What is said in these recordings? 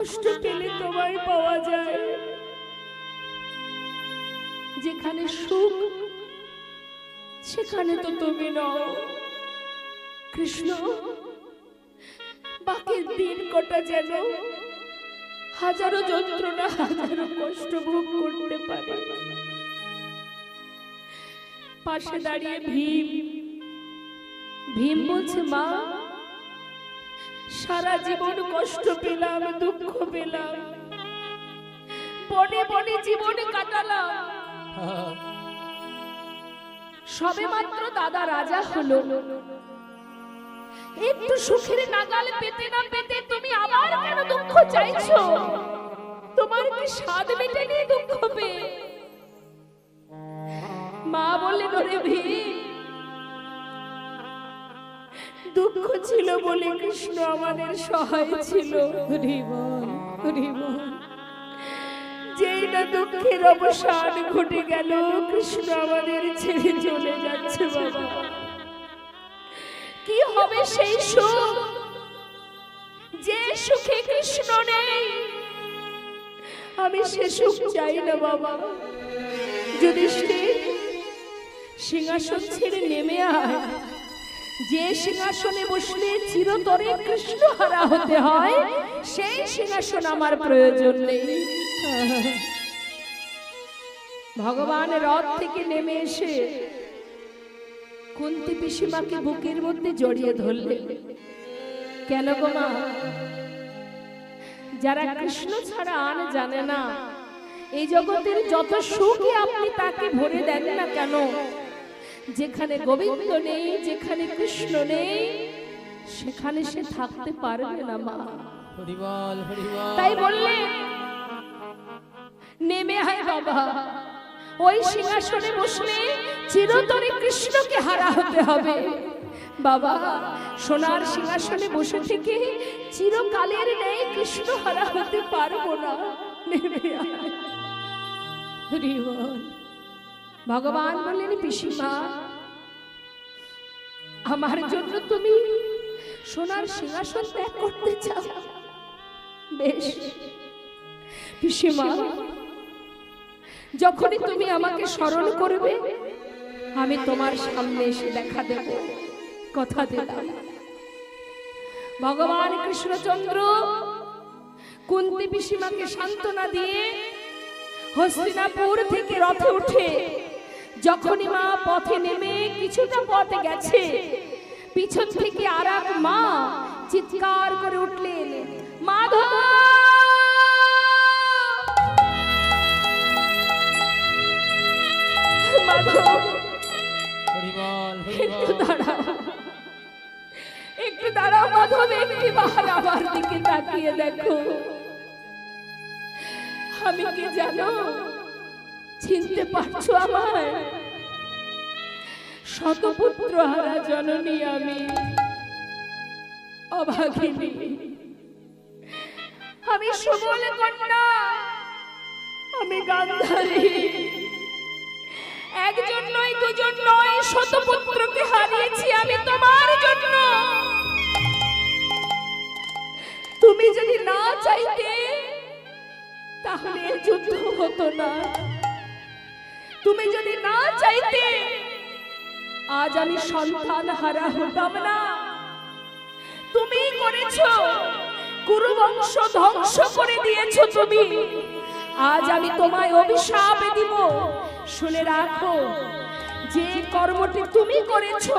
কষ্ট পেলে তোমায় পাওয়া যায়, যেখানে সুখ সেখানে তো তুমি নও কৃষ্ণ। বাকি দিন কটা যেন হাজারো যন্ত্রণা হাজারো কষ্ট ভোগ করতে পারে। পাশে দাঁড়িয়ে ভীম ভীম বলছে, মা সারা জীবন কষ্ট পেলাম, দুঃখ পেলাম, বনে বনে জীবন কাটালাম, সবে মাত্র দাদা রাজা হলো, একটু সুখের নাগাল পেতে না পেতে তুমি আবার কেন দুঃখ চাইছো? তোমার কি স্বাদ মেটেনি দুঃখ পেয়ে? মা বললেন, ওরে ভীম, দুঃখ ছিল বলে কৃষ্ণ আমাদের সহায় ছিল। যেই না দুঃখের অবসান ঘটে গেল, কৃষ্ণ আমাদের ছেড়ে চলে যাচ্ছে। বাবা, কি হবে সেই সুখ যে সুখে কৃষ্ণ নেই? আমি সে সুখ চাই না বাবা। যদি সে সিংহাসন ছেড়ে নেমে আয়, যে সিংহাসনে বসলে চিরতরে কৃষ্ণ হারা হতে হয়, সেই সিংহাসন আমার প্রয়োজন নেই। ভগবান রথ থেকে নেমে এসে কুন্তী পিসিমাকে বুকের মধ্যে জড়িয়ে ধরলেন। কেন গো মা? যারা কৃষ্ণ ছাড়া আর জানে না, এই জগতের যত সুখে আপনি তাকে ভরে দেন না কেন, যেখানে গোবিন্দ নেই, যেখানে কৃষ্ণ নেই, সেখানে সে থাকতে পারবে না মা। তাই বললেন, নেমে আয় বাবা, ওই সিংহাসনে বসলে চিরতরে কৃষ্ণকে হারা হতে হবে। বাবা, সোনার সিংহাসনে বসে থেকে চিরকালের নেই কৃষ্ণ হারা হতে পারবো না। নেমে আয়। ভগবান বললেন, পিসিমা, আমার জন্য তুমি সোনার সিংহাসন ত্যাগ করতে চাও? বেশ পিসিমা, যখনই তুমি আমাকে স্মরণ করবে আমি তোমার সামনে এসে দেখা দেব, কথা দিলাম। ভগবান কৃষ্ণচন্দ্র কুন্তী পিসিমাকে সান্ত্বনা দিয়ে হস্তিনাপুর থেকে রথে উঠে যখনই মা পথে নেমে কিছুটা পথে গেছে, পিছন থেকে আর এক মা চিৎকার করে উঠলেন, মাধব! একটু দাঁড়াও মাধব, একটিবার আমার দিকে তাকিয়ে দেখো। আমি কি জানো? চিনতে পারছো আমায়? শতপুত্র হারা জননী আমি, অভাগিনী, আমি সুবল কন্যা, আমি গান্ধারী। একজন নয়, দুজন নয়, শতপুত্রকে হারিয়েছি আমি তোমার জন্য। তুমি যদি না চাইতে তাহলে যুদ্ধ হতো না। তুমি যদি না চাইতে আজ আমি সন্তান হারা হতাম না। তুমি করেছো, কুরু বংশ ধ্বংস করে দিয়েছো তুমি। আজ আমি তোমায় অভিশাপ দিব। শুনে রাখো, যে কর্মটি তুমি করেছো,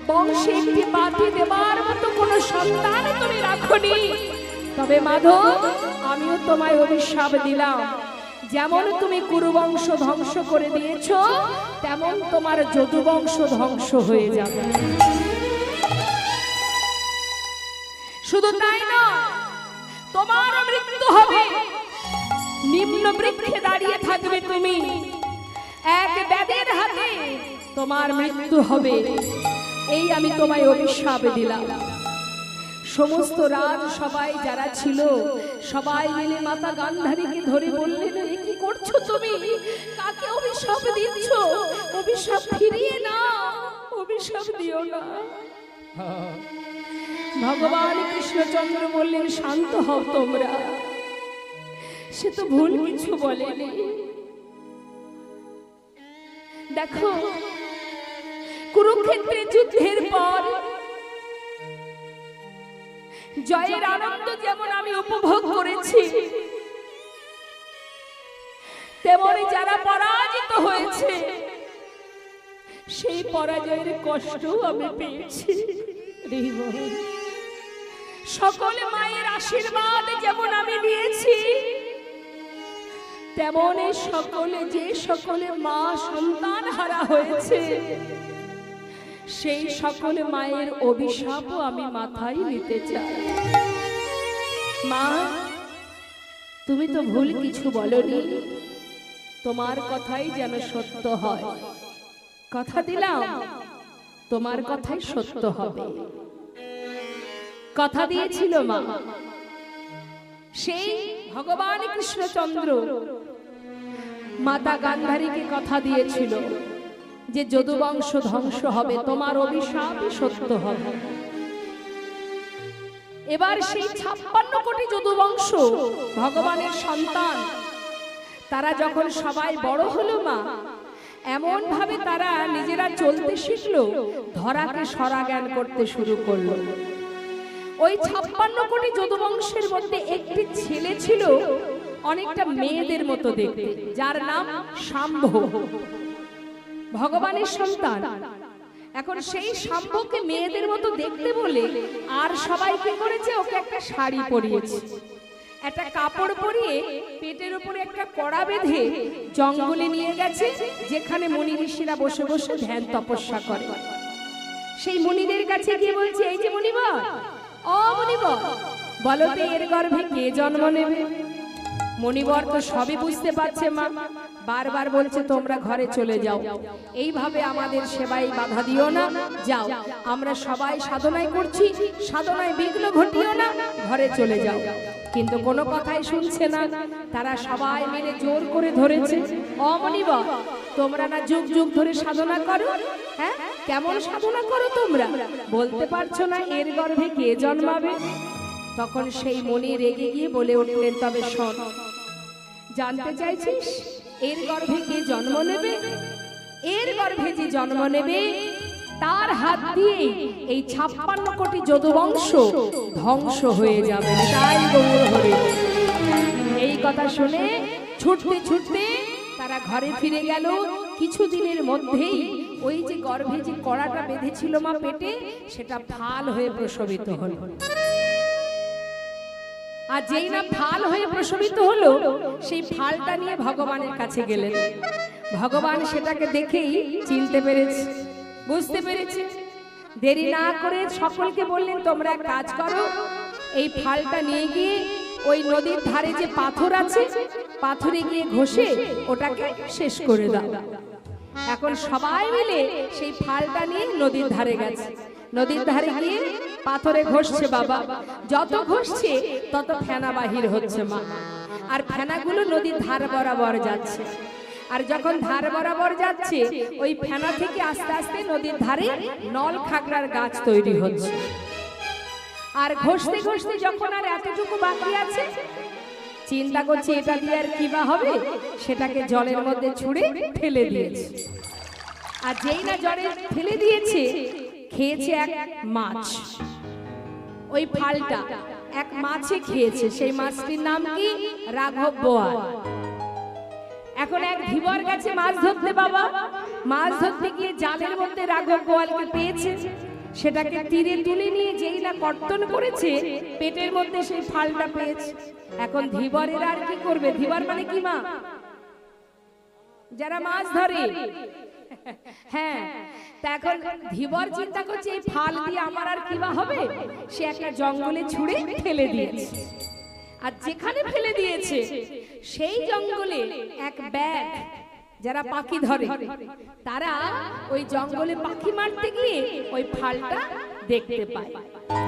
বংশে একটি বাতি দেবার মতো কোনো সন্তান তুমি রাখোনি। তবে মাধব, আমিও তোমায় অভিশাপ দিলাম। যেমন তুমি কুরুবংশ ধ্বংস করে দিয়েছো, তেমন তোমার যদুবংশ ধ্বংস হয়ে যাবে। শুধু তাই না, তোমার মৃত্যু হবে। নিম্ন বৃক্ষে দাঁড়িয়ে থাকবে তুমি, এক ব্যাধের হাতে তোমার মৃত্যু হবে। এই আমি তোমায় অভিশাপ দিলাম। সমস্ত রাজ সবাই যারা ছিল সবাই মিলে মাতা গান্ধারীকে ধরে বললেন, এ কি করছো তুমি? কাকে অভিশাপ দিচ্ছ? অভিশাপ ফিরিয়ে না, অভিশাপ দিও না। ভগবান কৃষ্ণচন্দ্র বললেন, শান্ত হও তোমরা। সে তো ভুল কিছু বলেনি। দেখো, কুরুক্ষেত্রের যুদ্ধের পর জয়ের আনন্দ যেমন আমি উপভোগ করেছি, তেমনি যারা পরাজিত হয়েছে সেই পরাজয়ের কষ্ট আমি পেয়েছি। সকলে মায়ের আশীর্বাদ যেমন আমি নিয়েছি, তেমনি সকলে মা সন্তান হারা হয়েছে, সেই সকলে মায়ের অভিশাপও আমি মাথায় নিতে চাই। মা, তুমি তো ভুল কিছু বলনি, তোমার কথাই যেন সত্য হয়। কথা দিলাম তোমার কথাই সত্য হবে। কথা দিয়েছিল মা, সেই ভগবান কৃষ্ণচন্দ্র মাতা গান্ধারীকে কথা দিয়েছিল যে যদুবংশ ধ্বংস হবে, তোমার অভিশাপই সত্য হবে। এবার সেই 56 কোটি যদুবংশ ভগবানের সন্তান, তারা যখন সবাই বড় হলো মা, এমন ভাবে তারা নিজেরা চলতে শিখলো, ধরাকে সরা জ্ঞান করতে শুরু করলো। ওই 56 কোটি যদুবংশের মধ্যে একটি ছেলে ছিল অনেকটা মেয়েদের মতো দেখতে, যার নাম শাম্ভ, ভগবানের সন্তান। এখন সেই শাম্ভকে মেয়েদের মতো দেখতে বলে আর সবাই কি করেছে, ওকে একটা শাড়ি পরিয়েছে, একটা কাপড় পরিয়ে পেটের উপরে একটা কড়া বেঁধে জঙ্গলে নিয়ে গেছে, যেখানে মুনি ঋষিরা বসে বসে ধ্যান তপস্যা করে। সেই মুনিদের কাছে গিয়ে বলছে, এই যে মুনিবর, ও মুনিবর, বলো তো এর গর্ভে কে জন্ম নেবে? মুনিবর তো সবই বুঝতে পারছে মা, বারবার বলছে তোমরা ঘরে চলে যাও, এইভাবে আমাদের সেবায় বাধা দিও না, যাও, আমরা সবাই সাধনায় করছি, সাধনায় বিঘ্ন ঘটিও না, ঘরে চলে যাও। কিন্তু কোনো কথাই শুনছে না, তারা সবাই মিলে জোর করে ধরেছে, ও মুনিবর, তোমরা না যুগ যুগ ধরে সাধনা করো, হ্যাঁ, কেমন সাধনা করো তোমরা, বলতে পারছো না এর গর্ভে কে জন্মাবে? তখন সেই মুনি রেগে গিয়ে বলে উঠলেন, তবে শোন, জানতে চাইছিস এর গর্ভে কে জন্ম নেবে? এর গর্ভে যে জন্ম নেবে তার হাত দিয়ে এই 56 কোটি যদুবংশ ধ্বংস হয়ে যাবে। তাই গৌর হরে। এই কথা শুনে ছুটতে ছুটতে তারা ঘরে ফিরে গেল। কিছুদিনের মধ্যেই ওই যে গর্ভে যে কড়াটা বেঁধেছিল মা পেটে, সেটা ফাল হয়ে প্রসবিত হলো। আর যেই না ফাল হয়ে প্রসবিত হলো, সেই ফালটা নিয়ে ভগবানের কাছে গেলেন। ভগবান সেটাকে দেখেই চিনতে পেরেছে, বুঝতে পেরেছে। দেরি না করে সকলকে বললেন, তোমরা এক কাজ করো, এই ফালটা নিয়ে গিয়ে ওই নদীর ধারে যে পাথর আছে, পাথরে গিয়ে ঘষে ওটাকে শেষ করে দাও। এখন সবাই মিলে সেই ফালটা নিয়ে নদীর ধারে গেছে। নদীর ধারে গিয়ে পাথরে ঘষছে বাবা, যত ঘষছে তত ফেনা বাহির হচ্ছে মা, আর ফেনাগুলো নদীর ধার বরাবর যাচ্ছে। আর যখন ধার বরাবর যাচ্ছে, ওই ফেনা থেকে আস্তে আস্তে নদীর ধারে নল খাগড়ার গাছ তৈরি হচ্ছে। আর ঘষতে ঘষতে যখন আর এতটুকু বাকি আছে, চিন্তা করছে এটা দিয়ে আর কি বা হবে, সেটাকে জলের মধ্যে ছুঁড়ে ফেলে দিয়েছে। আর যেই না জলে ফেলে দিয়েছে, খেয়েছে এক মাছ। ওই ফালটা এক মাছে খেয়েছে। সেই মাছটির নাম কি? রাঘব বোয়াল। এখন এক ধীবর গেছে মাছ ধরতে বাবা, মাছ ধরতে গিয়ে জালের মধ্যে রাঘব বোয়ালকে পেয়েছে। সেটাকে তীরে তুলে নিয়ে যেই না কর্তন করেছে, পেটের মধ্যে সেই ফালটা পেয়েছে। এখন ধীবরের আর কি করবে? ধীবর মানে কি মা? যারা মাছ ধরে, হ্যাঁ। তা এখন ধীবর চিন্তা করছে এই ফাল দিয়ে আমার আর কি বা হবে, সে একটা জঙ্গলে ছুঁড়ে ফেলে দিয়েছে। আর যেখানে ফেলে দিয়েছে সেই জঙ্গলে এক ব্যাঘ, যারা পাখি ধরে, তারা ওই জঙ্গলে পাখি মারতে গিয়ে ওই ফালটা দেখতে পায়।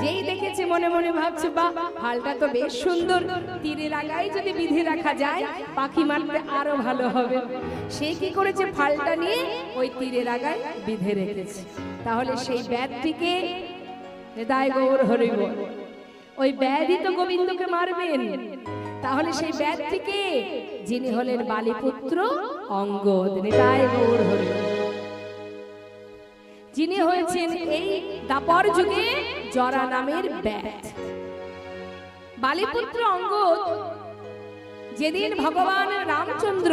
যেই দেখেছে মনে মনে ভাবছে, বাহ, ফালটা তো বেশ সুন্দর, তীরে লাগাই যদি বিধে রাখা যায়, পাখি মারতে আরো ভালো হবে। সে কি করেছে, ফালটা নিয়ে ওই তীরে লাগাই বিধে রেখেছে। তাহলে সেই ব্যাধটিকে, হৃদয় গৌর হরি বল, ওই ব্যাধই তো গোবিন্দকে মারবেন। তাহলে সেই ব্যক্তিকে যিনি হলেন বালিপুত্র অঙ্গদ, নিতাই গৌর হরি, যিনি হয়েছেন এই দাপর যুগে জরা নামের ব্যাট। বালিপুত্র অঙ্গদ যেদিন ভগবান রামচন্দ্র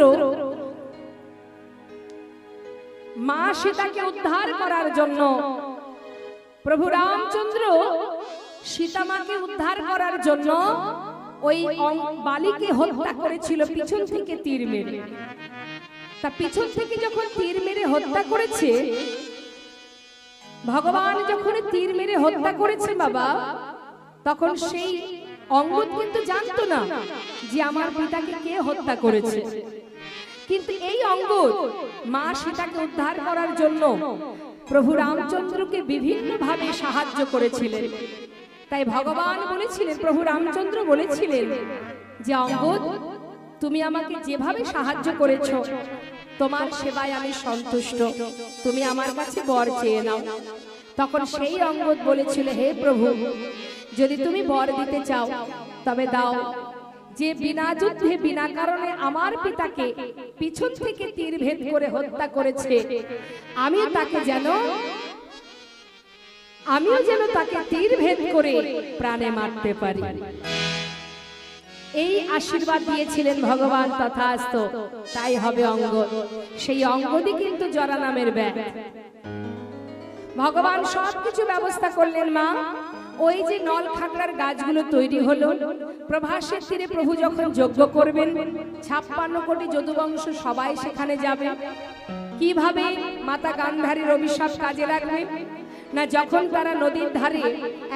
মা সীতাকে উদ্ধার করার জন্য, প্রভু রামচন্দ্র সীতামাকে উদ্ধার করার জন্য ওই বালিকে হত্যা করেছিল পিছন থেকে তীর মেরে। তা পিছন থেকে যখন তীর মেরে হত্যা করেছে, ভগবান যখন তীর মেরে হত্যা করেছে বাবা, তখন সেই অঙ্গদ কিন্তু জানতো না যে আমার পিতাকে কে হত্যা করেছে। কিন্তু এই অঙ্গদ মা সীতাকে উদ্ধার করার জন্য প্রভু রামচন্দ্রকে বিভিন্ন ভাবে সাহায্য করেছিলেন। তাই ভগবান বলেছিলেন, প্রভু রামচন্দ্র বলেছিলেন যে অঙ্গদ, তুমি আমাকে যেভাবে সাহায্য করেছো তোমার সেবায় আমি সন্তুষ্ট, তুমি আমার কাছে বর চেয়ে নাও। তখন সেই অঙ্গদ বলেছিল, হে প্রভু, যদি তুমি বর দিতে চাও তবে দাও, যে বিনা যুদ্ধে বিনা কারণে আমার পিতাকে পিছন থেকে তীর ভেদ করে হত্যা করেছে, আমিও যেন তাকে তীর ভেদ করে প্রাণে মারতে পারি। এই আশীর্বাদ দিয়েছিলেন ভগবান, তথাস্তু তাই হবে অঙ্গদ। সেই অঙ্গদই কিন্তু জরা নামের ব্যাট। ভগবান সবকিছু ব্যবস্থা করলেন মা। ওই যে নল খাগড়ার গাছগুলো তৈরি হলো, প্রভাসের তীরে প্রভু যখন যজ্ঞ করবেন 56 কোটি যদুবংশ সবাই সেখানে যাবে। কিভাবে মাতা গান্ধারীর অভিশাপ কাজে লাগবে না, যখন তারা নদীর ধারে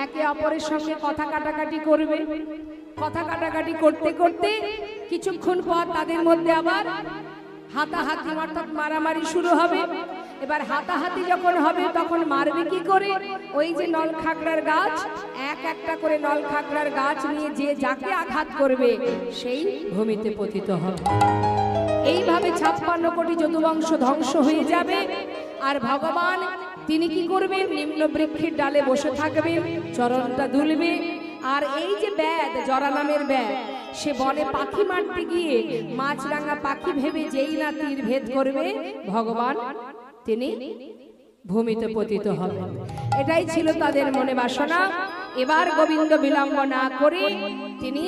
একে অপরের সঙ্গে কথা কাটাকাটি করবে, কথা কাটাকাটি করতে করতে কিছুক্ষণ পর তাদের মধ্যে আবার হাতাহাতি অর্থাৎ মারামারি শুরু হবে। এবার হাতাহাতি যখন হবে তখন মারবে কি করে, ওই যে নল খাগড়ার গাছ, এক একটা করে নল খাগড়ার গাছ নিয়ে যে যাকে আঘাত করবে সেই ভূমিতে পতিত হবে। এইভাবে 56 কোটি যদুবংশ ধ্বংস হয়ে যাবে। আর ভগবান তিনি কি করবেন, নিম্ন বৃক্ষের ডালে বসে থাকবেন, চরণটা দুলবে। আর এই যে ব্যাধ, জরা নামের ব্যাধ, সে বনে পাখি মারতে গিয়ে মাছরাঙা পাখি ভেবে যেই না তীর ভেদ করবে, ভগবান তিনি ভূমিতে পতিত হবে। এটাই ছিল তাদের মনে বাসনা। এবার গোবিন্দ বিলম্ব না করে তিনি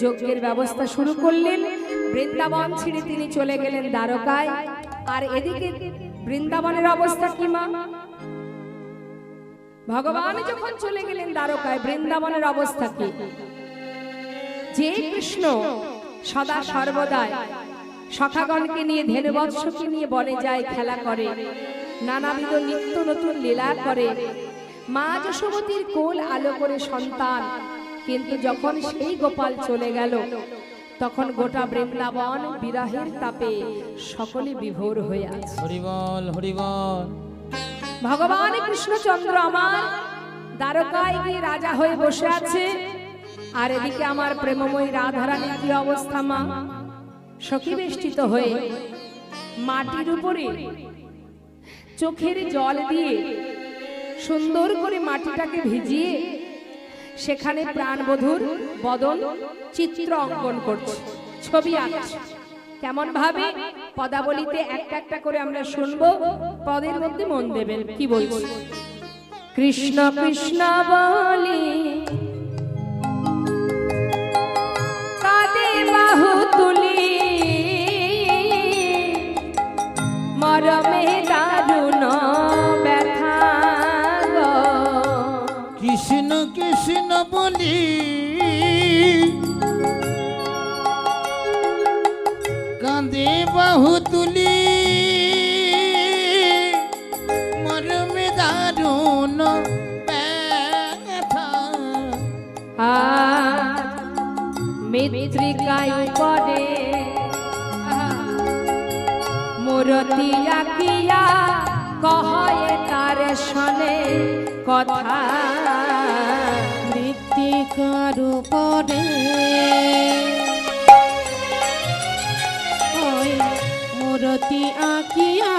যজ্ঞের ব্যবস্থা শুরু করলেন। বৃন্দাবন ছেড়ে তিনি চলে গেলেন দ্বারকায়। আর এদিকে বৃন্দাবনের অবস্থা কি মা? ভগবান যখন চলে গেলেন দ্বারকায়, বৃন্দাবনের অবস্থা কি? যে কৃষ্ণ সদা সর্বদাই সখাগণকে নিয়ে, ধেনুবৎসকে নিয়ে বনে যায়, খেলা করে, নানাবিধ নিত্য নতুন লীলা করে, মা যশোমতীর কোল আলো করে সন্তান। কিন্তু যখন সেই গোপাল চলে গেল, তখন গোটা বৃন্দাবন বিরহের তাপে সকলে বিভোর হয়ে আছে। হরি বল, হরি বল। ভগবান কৃষ্ণচন্দ্র আমার দ্বারকায় গিয়ে রাজা হয়ে বসে আছে। আর এদিকে আমার প্রেমময়ী রাধারানীর কি অবস্থা মা? সখী বেষ্টিত হয়ে মাটির উপরে চোখের জল দিয়ে সুন্দর করে মাটিটাকে ভিজিয়ে সেখানে প্রাণবধূর বদন চিত্র অঙ্কন করছে, ছবি আঁকছে। কেমন ভাবে? পদাবলিতে একটা একটা করে আমরা শুনবো, পদের মধ্যে মন দেবেন। কি বলছি? কৃষ্ণ কৃষ্ণ বলি কাঁদে বাহু তুলি, মরমে দারুণ ব্যথা গো। কৃষ্ণ কৃষ্ণ বলি কাঁদে বাহু তুলি, মরমে দারুণ ব্যথা। মৃত্তিকায় পড়ে মূরতি আঁকিয়া কহে তার শোনে কথা। মৃত্তিকার পরে মূরতি আঁকিয়া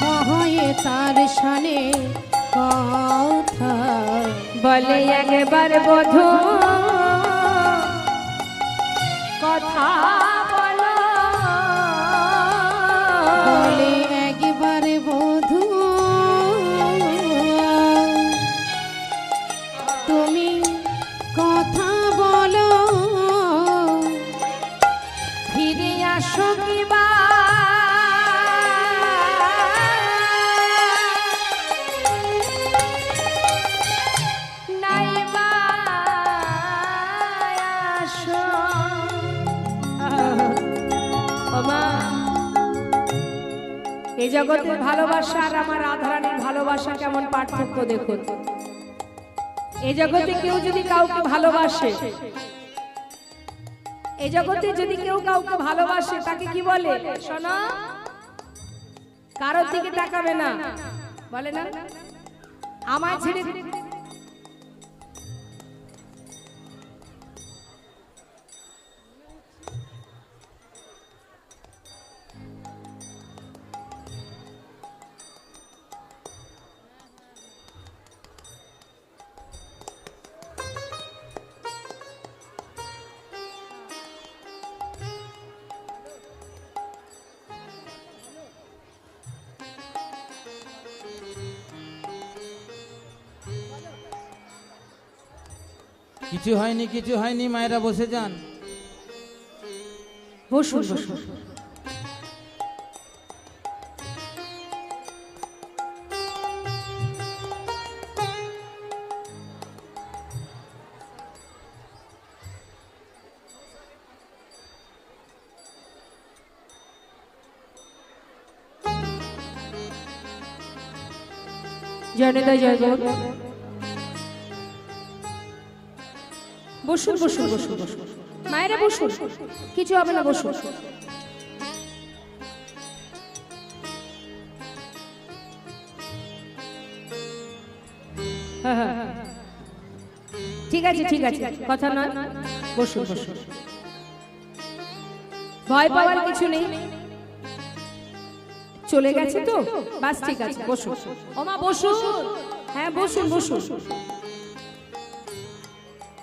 কহে তার শোনে কথা। বলে একবার বধূ কথা বলো বলে একবারে বধূ তুমি কথা বলো ফিরে আসো কিবা নাইবা আসো। ওমা, এই জগতের ভালোবাসা আর আমার রাধারানীর ভালোবাসা কেমন পার্থক্য দেখুন। এই জগতে কেউ যদি কাউকে ভালোবাসে, এই জগতে যদি কেউ কাউকে ভালোবাসে তাকে কি বলে? শোনো, কারোর দিকে তাকাবে না, বলে না আমায় ছেড়ে কিছু হয়নি, কিছু হয়নি, মায়েরা বসে যান। বসুন বসুন। জয়নিতা জয় গো। বসুন বসুন বসুন বসুন, মায়েরা বসুন, কিছু হবে না, বসুন। হ্যাঁ হ্যাঁ হ্যাঁ, ঠিক আছে ঠিক আছে, কথা নয়, বসুন বসুন। ভয় পাওয়ার কিছু নেই, চলে গেছে তো, বাস ঠিক আছে, বসুন। ওমা বসুন, হ্যাঁ বসুন বসুন।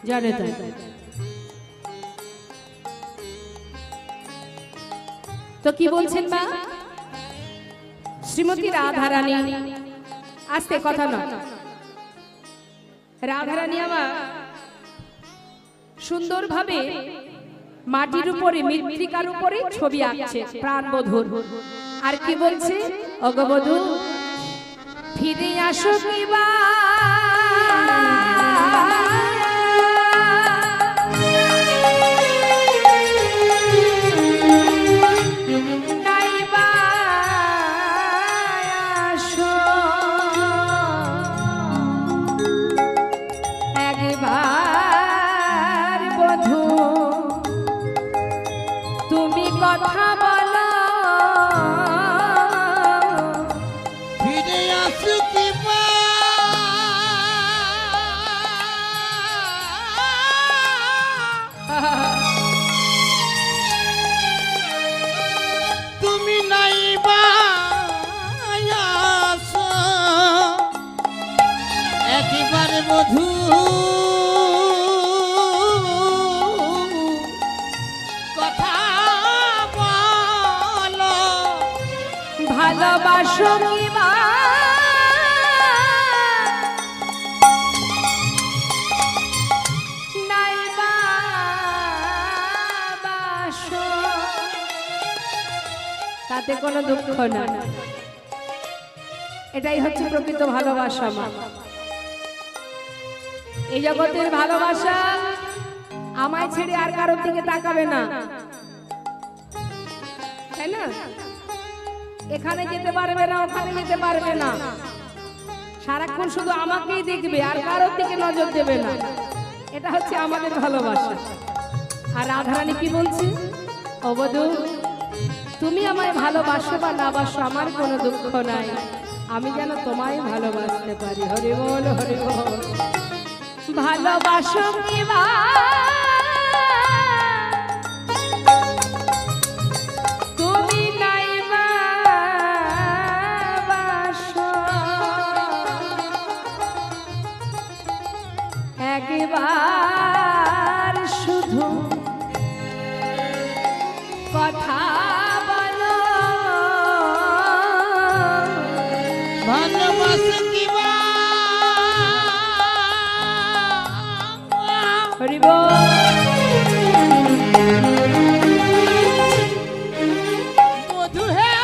জানে তাই তো কি বলছেন মা? শ্রীমতী রাধারানী, আস্তে, কথা নয়। রাধারানী আমার সুন্দরভাবে মাটির উপরে, মৃত্তিকার উপরে ছবি আঁকছে প্রাণবধূর। আর কি বলছে? অগবধূ ফিরে আসো কিবা নাইবা আসো। একবার বধূ তুমি কথা বলো ফিরে আসু কিবা তুমি নাইবা আসো। একেবারে বধূ কথা বলো ভালোবাসো কিবা নাইবা বাসো। তাতে কোনো দুঃখ না, এটাই হচ্ছে প্রকৃত ভালোবাসা মা। এই জগতের ভালোবাসা আমায় ছেড়ে আর কারোর দিকে তাকাবে না, তাই না? এখানে যেতে পারবে না, ওখানে যেতে পারবে না, সারাক্ষণ শুধু আমাকেই দেখবে আর কারোর দিকে নজর দেবে না। এটা হচ্ছে আমাদের ভালোবাসা। আর রাধারানী কি বলছে? অবধূ তুমি আমায় ভালোবাসো বা না বাসো আমার কোনো দুঃখ নাই, আমি যেন তোমায় ভালোবাসতে পারি। হরি বল হরি বল। ভালোবাসো কিবা তুমি নাইবা বাসো। একবার শুধু কথা বলো ভালোবাসে কিবা হরিব বধু হে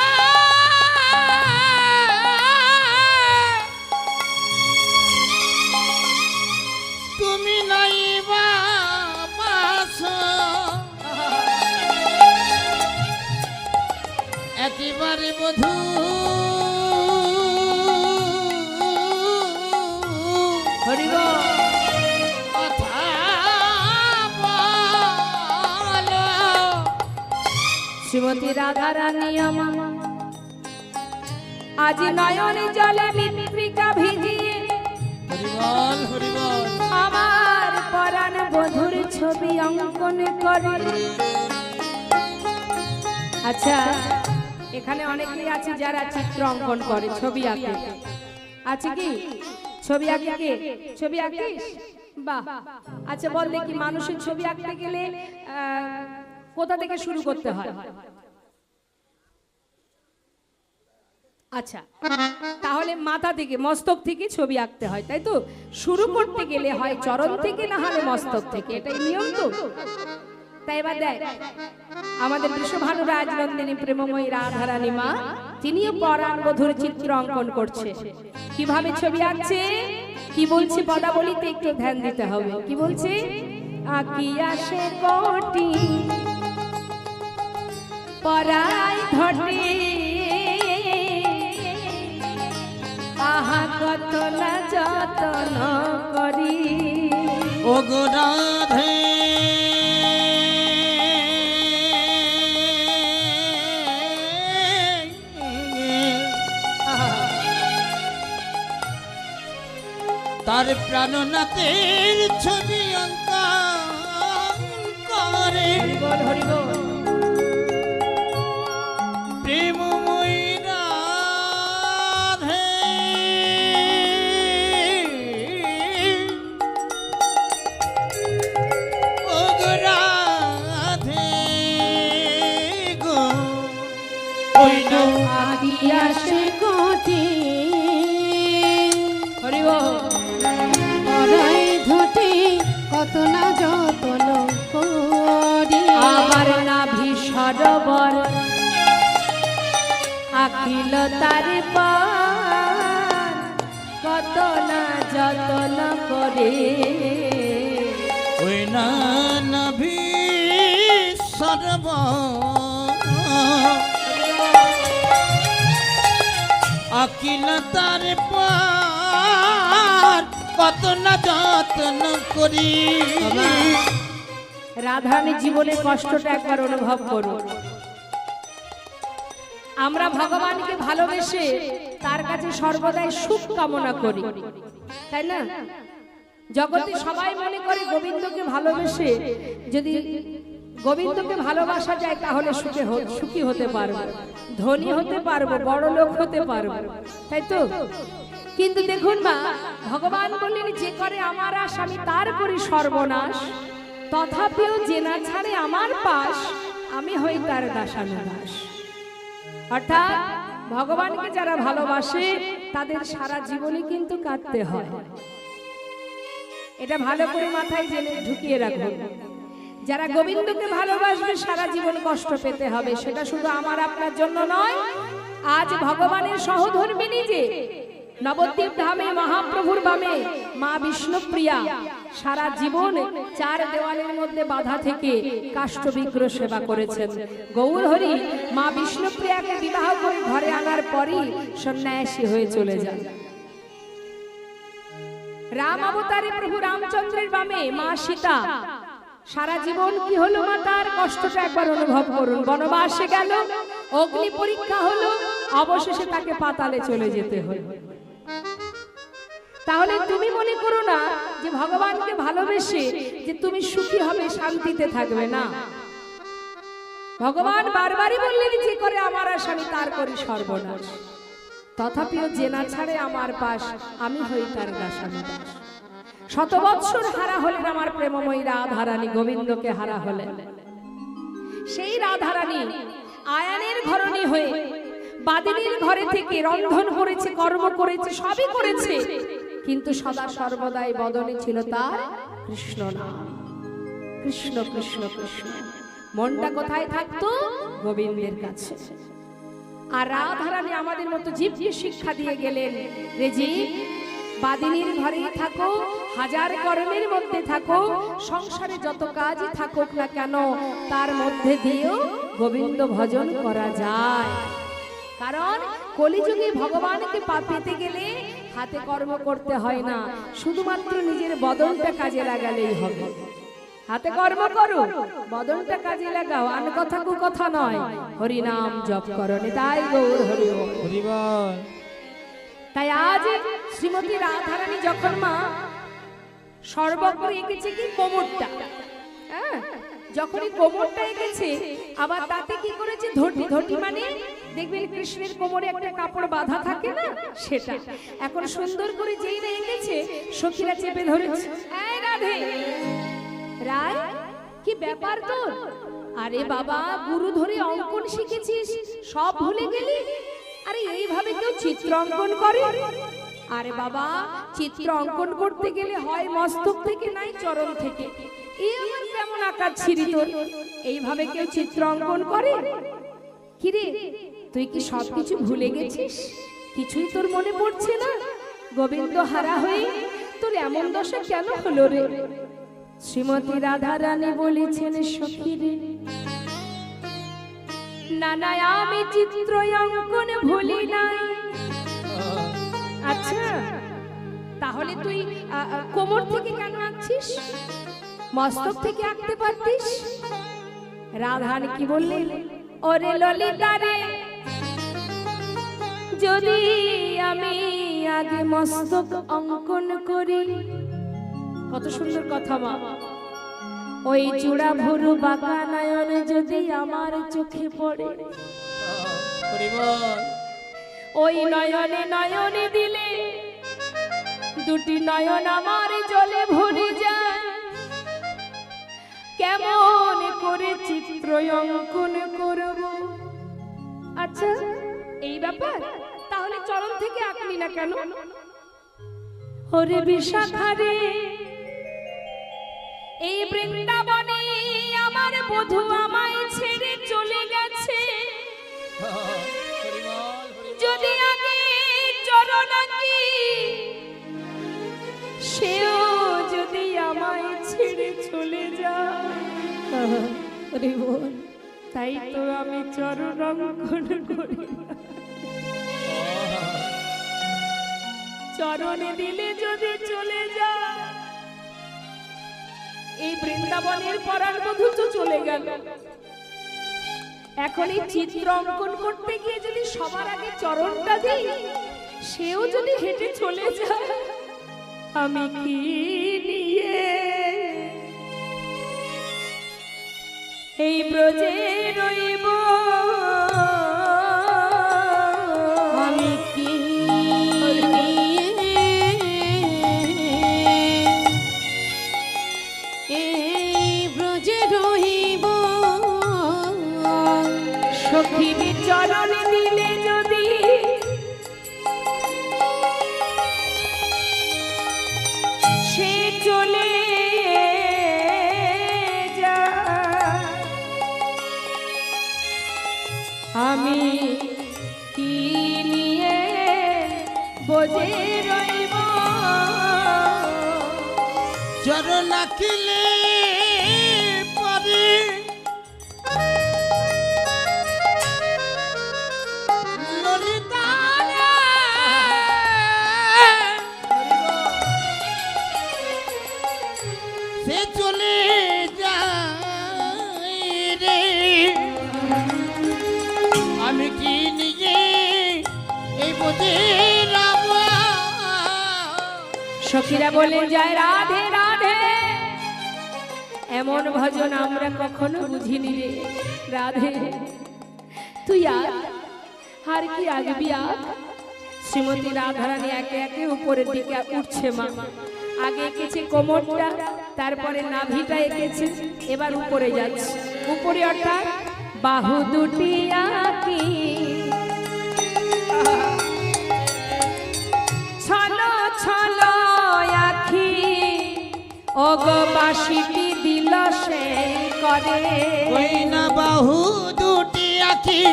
তুমি নাই বা একেবারে বধু হরিব কথা বলো। শ্রীমতী রাধা রানী আমার আজ নয়নে জলে মৃত্তিকা ভিজিয়ে হরিবল হরিবল আমার পরাণ বধুর ছবি অঙ্কন করে। আচ্ছা, এখানে অনেকেই আছে যারা চিত্র অঙ্কন করে, ছবি আঁকে। আছে কি ছবি আঁকে? কে ছবি আঁকিস? বাহ। আচ্ছা বল দেখি, মানুষের ছবি আঁকতে গেলে কোথা থেকে শুরু করতে হয়? আচ্ছা, তাহলে মাথা থেকে, মস্তক থেকে ছবি আঁকতে হয়, তাই তো? শুরু করতে গেলে হয় চরণ থেকে, না হলে মস্তক থেকে, এটাই নিয়ম তো। তাই এবার দেখ, আমাদের বিশ্বভানু রাজনন্দিনী প্রেমময়ী রাধারানী মা, তিনিও পরাণ বধুর চিত্র অঙ্কন করছে। কিভাবে ছবি আঁকছে, কি বলছে পদাবলিতে একটু ধ্যান দিতে হবে। কি বলছে? আঁকিয়া সে কোটি পরাই ঘটে, আহা কত না যতন করি। ও গো রাধে তার প্রাণনাথের ছবি অঙ্কন করে। হরিবল হরিবল। প্রেমময়ী রাধে ও গো রাধে গো ওই না আদিয়া সে কোটি হরিবল। পরাই ধটে কত না যতন করি। আমার নাভি সরোবর আখিল তার পার, কত না যতন করে। ওই না নভি সর্ব আকিল তার পার, কত না যত্ন করি। রাধারানী জীবনের কষ্টটা একবার অনুভব করো। আমরা ভগবানকে ভালোবেসে তার কাছে সর্বদাই সুখ কামনা করি, তাই না? জগতে সবাই মনে করে গোবিন্দকে ভালোবেসে যদি গোবিন্দকে ভালোবাসা যায় তাহলে সুখী হতে পারবো, ধনী হতে পারবো, বড় লোক হতে পারবো, তাই তো? কিন্তু দেখুন মা, ভগবান বললেন যে করে আমার আশ আমি তার করি সর্বনাশ, তথাপিও যে না ছাড়ে আমার পাশ আমি হই তার দাসানুদাস। অর্থাৎ ভগবানকে যারা ভালোবাসে তাদের সারা জীবনে কিন্তু কাটতে হয়। এটা ভালো করে মাথায় জেনে ঢুকিয়ে রাখুন। যারা গোবিন্দকে ভালোবাসবে সারা জীবন কষ্ট পেতে হবে, সেটা শুধু আমার আপনার জন্য নয়। আজ ভগবানের সহধর্মিণী যে নবদ্বীপ ধামে মহাপ্রভুর বামে মা বিষ্ণুপ্রিয়া সারা জীবন চার দেওয়ালের মধ্যে বাধা থেকে কাষ্ঠবিগ্রহ সেবা করেছেন। গৌর হরি মা বিষ্ণুপ্রিয়াকে বিবাহ করে ঘরে আনার পরই সন্ন্যাসী হয়ে চলে যান। রাম অবতারে প্রভু রামচন্দ্রের বামে মা সীতা সারা জীবন কি হলো মা, তার কষ্টটা একবার অনুভব করুন। বনবাসে গেল, অগ্নি পরীক্ষা হলো, অবশেষে তাকে পাতালে চলে যেতে হলো। তাহলে তুমি মনে করো না যে ভগবানকে ভালোবেসে যে তুমি সুখী হবে, শান্তিতে থাকবে, না। ভগবান বারবারই বললেন যে করে আমার আশ আমি তার করি সর্বনাশ, তথাপিও যে না ছাড়ে আমার পাশ আমি হই তার দাসানুদাস। শত বৎসর হারা হলেন আমার প্রেমময়ী রাধারানী, গোবিন্দকে হারা হলেন। সেই রাধারানী আয়ানের ঘরণী হয়ে বাদিনীর ঘরে থেকে রন্ধন করেছে, কর্ম করেছে, সবই করেছে, কিন্তু সদা সর্বদাই বদনে ছিল তার কৃষ্ণ নাম। কৃষ্ণ কৃষ্ণ কৃষ্ণ, মনটা কোথায় থাকতো? গোবিন্দের কাছে। আর রাধারানী আমাদের মতো জীবকে শিক্ষা দিয়ে গেলেন, রে জীব, বাদিনীর ঘরেই থাকো, হাজার কর্মের মধ্যে থাকো, সংসারে যত কাজই থাকুক না কেন, তার মধ্যে দিয়েও গোবিন্দ ভজন করা যায়। কারণ কলিযুগে ভগবানকে পেতে গেলে হাতে কর্ম করতে হয় না, শুধুমাত্র নিজের বদনটা কাজে লাগালেই হবে। হাতে কর্ম করো, বদনটা কাজে লাগাও, আন কথা কু কথা নয়, হরি নাম জপ করো, নিতাই গৌর হরি বল। হরি বল। তাই আজ শ্রীমতী রাধারানী যখন মা সর্বত্র এঁকেছে কি কোমরটা, হ্যাঁ, যখনই কোমরটা এঁকেছে, আবার তাতে কি করেছে ধটি, ধটি মানে দেখবেন কৃষ্ণের কোমরে একটা কাপড় বাঁধা থাকে না, সেটা এখন সুন্দর করে যেই না এঁকেছে, সখীরা চেপে ধরেছে, এই রাধে, রায় কি ব্যাপার তোর? আরে বাবা, গুরু ধরে অঙ্কন শিখেছিস, সব ভুলে গেলি? আরে এইভাবে কেউ চিত্র অঙ্কন করে? আরে বাবা, চিত্র অঙ্কন করতে গেলে হয় মস্তক থেকে, নাই চরণ থেকে। এই আমার কেমন আকার ছিরি তোর, এইভাবে কেউ চিত্র অঙ্কন করে? কিরে, তুই কি সবকিছু ভুলে গেছিস? কিছুই তোর মনে পড়ছে না? গোবিন্দ হারা হয়ে তোর এমন দশা কেন হলো রে? শ্রীমতী রাধারানী বলেছেন, সখী রে, না না, আমি চিত্র অঙ্কন ভুলি নাই। আচ্ছা, তাহলে তুই কোমর থেকে কেন আঁকছিস? মস্তক থেকে আঁকতে পারতিস। রাধান কি বললেন, ওরে ললিতা রে, যদি আমি আগে মস্তক অঙ্কন করি, কত সুন্দর কথা মা, ওই চূড়া ভুরু বাঁকা নয়ন যদি আমার চোখে পড়ে, হরি বল। ওই নয়নে নয়নে দিলে দুটি নয়ন আমার জলে ভরে যায়, কেমন করে চিত্র অঙ্কন করব? আচ্ছা, এই ব্যাপার, তাহলে চরণ থেকে আঁকলি না কেন? ওরে বিশাখা রে, এই বৃন্দাবনে আমার বধূ আমায় ছেড়ে চলে গেছে, যদি আগে চরণ আঁকি, সেও যদি আমায় ছেড়ে চলে যায়, তাই তো আমি চরণ অঙ্কন করি। চরণে দিলে যদি চলে যায়, এই বৃন্দাবনের পরার বধূ তো চলে গেল, এখন এই চিত্র অঙ্কন করতে গিয়ে যদি সবার আগে চরণটা দিই, সেও যদি হেঁটে চলে যায়, আমি কি নিয়ে এই ব্রজে রইব? আমি কি এই ব্রজে রহিব? সখীর চরণ দিলে যদি সে চলে যায়, আমি কি নিয়ে বজে রইব? চরণ আঁকিলে পরে ললিতা রে, সে চলে যায় রে, আমি কি নিয়ে এই বোঝে রাম? সখীরা বলে যায়, রাধে রাধে, এমন ভজন আমরা কখনো বুঝিনি রে। রাধে, তুই আর কি আগবি? শ্রীমতী রাধারানী একে একে উপরের দিকে উঠছে মা। আগে এঁকেছে কোমরটা, তারপরে নাভিটা এঁকেছে, এবার উপরে যাচ্ছে। উপরে অর্থাৎ বাহু দুটি আঁকি ছলো ছলো আখি ওগো বাঁশিটি দিল সে করে ওই না বাহু দুটি আঁকি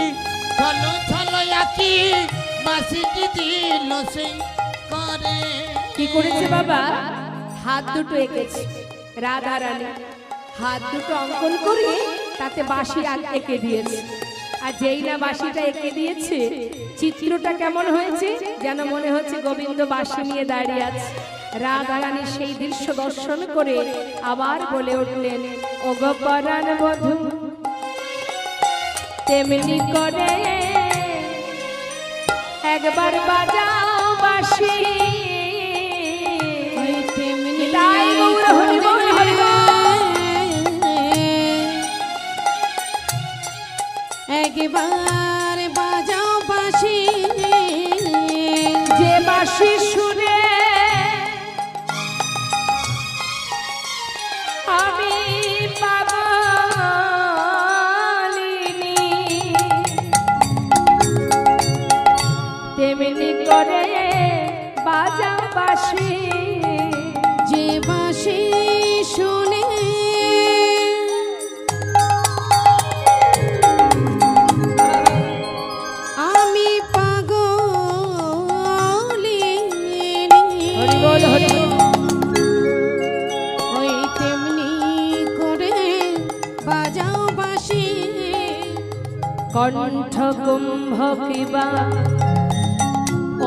ছলো ছলো আঁকি বাঁশিটি দিল সেই করে। কি করেছে বাবা? হাত দুটো এঁকেছে রাধা রানী, হাত দুটো অঙ্কন করে তাতে বাঁশি এঁকে দিয়েছে। আর যেই না বাঁশিটা এঁকে দিয়েছে, চিত্রটা কেমন হয়েছে যেন মনে হচ্ছে গোবিন্দ বাঁশি নিয়ে দাঁড়িয়ে আছে। রাধা রানী সেই দৃশ্য দর্শন করে আবার বলে উঠলেন, ও গো পরাণ বধূ তেমনি করে একবার বাজাও বাঁশি। তাই গৌর হরি বল, হরি বল। একবার বাজাও বাঁশি, যে বাঁশি সুরে আমি পাগলিনী, তেমনি করে বাজাও বাঁশি। যে বাঁশি শুনে আমি পাগলিনী, হরি বল, হরি বল। ওই তেমনি করে বাজাও বাঁশি। কণ্ঠ কুম্ভ কিবা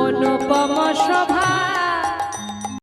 অনুপম শোভা